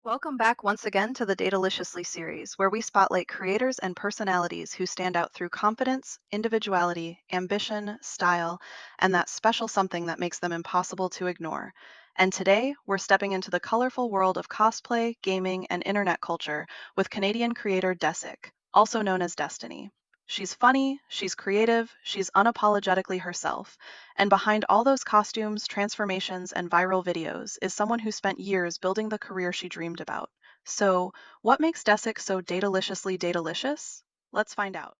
Welcome back once again to the Dateoliciously series, where we spotlight creators and personalities who stand out through confidence, individuality, ambition, style, and that special something that makes them impossible to ignore. And today, we're stepping into the colorful world of cosplay, gaming, and internet culture with Canadian creator Dessyyc, also known as Destiny. She's funny, she's creative, she's unapologetically herself. And behind all those costumes, transformations, and viral videos is someone who spent years building the career she dreamed about. So, what makes Dessyyc so dataliciously dateolicious? Let's find out.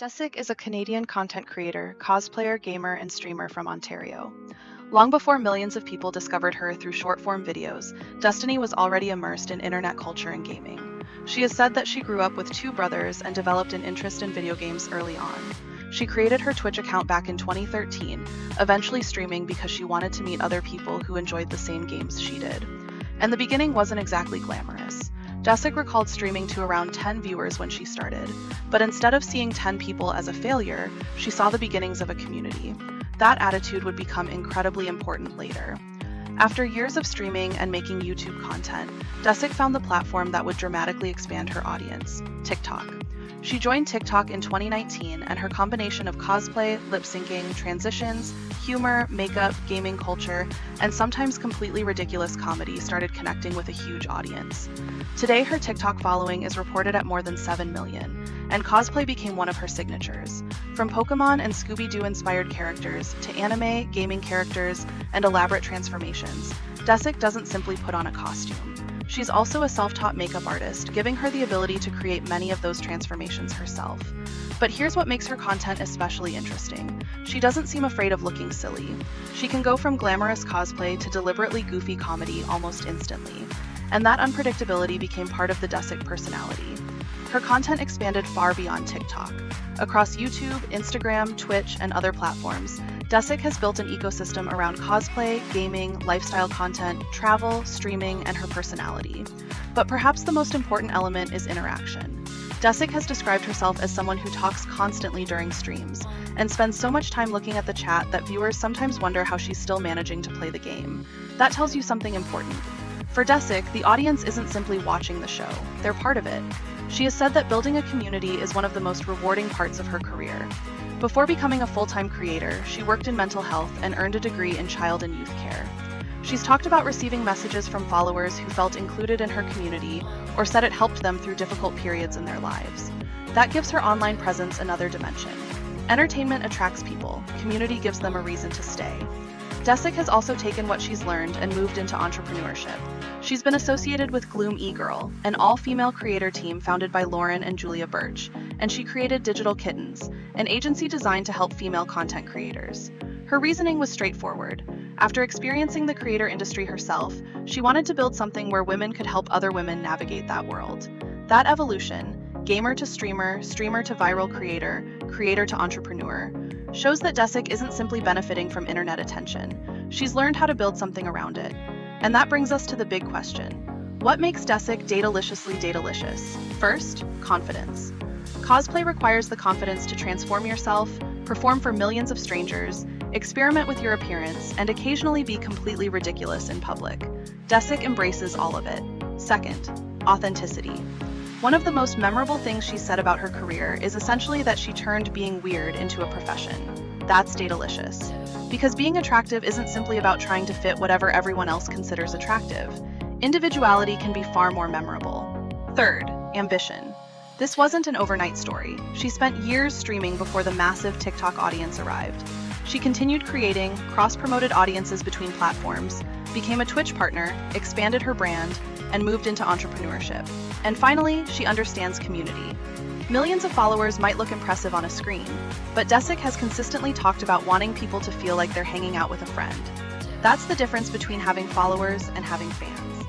Dessyyc is a Canadian content creator, cosplayer, gamer, and streamer from Ontario. Long before millions of people discovered her through short form videos, Destiny was already immersed in internet culture and gaming. She has said that she grew up with two brothers and developed an interest in video games early on. She created her Twitch account back in 2013, eventually streaming because she wanted to meet other people who enjoyed the same games she did. And the beginning wasn't exactly glamorous. Dessyyc recalled streaming to around 10 viewers when she started, but instead of seeing 10 people as a failure, she saw the beginnings of a community. That attitude would become incredibly important later. After years of streaming and making YouTube content, Dessyyc found the platform that would dramatically expand her audience, TikTok. She joined TikTok in 2019, and her combination of cosplay, lip syncing, transitions, humor, makeup, gaming culture, and sometimes completely ridiculous comedy started connecting with a huge audience. Today, her TikTok following is reported at more than 7 million, and cosplay became one of her signatures. From Pokemon and Scooby-Doo inspired characters to anime, gaming characters, and elaborate transformations, Dessyyc doesn't simply put on a costume. She's also a self-taught makeup artist, giving her the ability to create many of those transformations herself. But here's what makes her content especially interesting. She doesn't seem afraid of looking silly. She can go from glamorous cosplay to deliberately goofy comedy almost instantly. And that unpredictability became part of the Dessyyc personality. Her content expanded far beyond TikTok. Across YouTube, Instagram, Twitch, and other platforms, Dessyyc has built an ecosystem around cosplay, gaming, lifestyle content, travel, streaming, and her personality. But perhaps the most important element is interaction. Dessyyc has described herself as someone who talks constantly during streams, and spends so much time looking at the chat that viewers sometimes wonder how she's still managing to play the game. That tells you something important. For Dessyyc, the audience isn't simply watching the show, they're part of it. She has said that building a community is one of the most rewarding parts of her career. Before becoming a full-time creator, she worked in mental health and earned a degree in child and youth care. She's talked about receiving messages from followers who felt included in her community or said it helped them through difficult periods in their lives. That gives her online presence another dimension. Entertainment attracts people, community gives them a reason to stay. Dessyyc has also taken what she's learned and moved into entrepreneurship. She's been associated with Gloom E-Girl, an all-female creator team founded by Lauren and Julia Birch, and she created Digital Kittens, an agency designed to help female content creators. Her reasoning was straightforward. After experiencing the creator industry herself, she wanted to build something where women could help other women navigate that world. That evolution, gamer to streamer, streamer to viral creator, creator to entrepreneur, shows that Dessyyc isn't simply benefiting from internet attention. She's learned how to build something around it. And that brings us to the big question. What makes Dessyyc dataliciously dateolicious? First, confidence. Cosplay requires the confidence to transform yourself, perform for millions of strangers, experiment with your appearance, and occasionally be completely ridiculous in public. Dessyyc embraces all of it. Second, authenticity. One of the most memorable things she said about her career is essentially that she turned being weird into a profession. That's dateolicious. Because being attractive isn't simply about trying to fit whatever everyone else considers attractive. Individuality can be far more memorable. Third, ambition. This wasn't an overnight story. She spent years streaming before the massive TikTok audience arrived. She continued creating, cross-promoted audiences between platforms, became a Twitch partner, expanded her brand, and moved into entrepreneurship. And finally, she understands community. Millions of followers might look impressive on a screen, but Dessyyc has consistently talked about wanting people to feel like they're hanging out with a friend. That's the difference between having followers and having fans.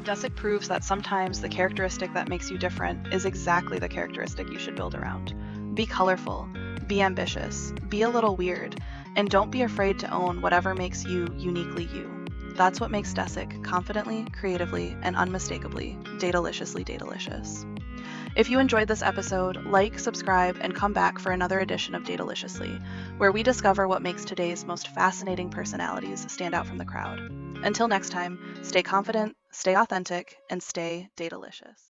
Dessyyc proves that sometimes the characteristic that makes you different is exactly the characteristic you should build around. Be colorful, be ambitious, be a little weird, and don't be afraid to own whatever makes you uniquely you. That's what makes Dessyyc confidently, creatively, and unmistakably Dateoliciously Dateolicious. If you enjoyed this episode, like, subscribe, and come back for another edition of Dateoliciously, where we discover what makes today's most fascinating personalities stand out from the crowd. Until next time, stay confident, stay authentic, and stay Dateolicious.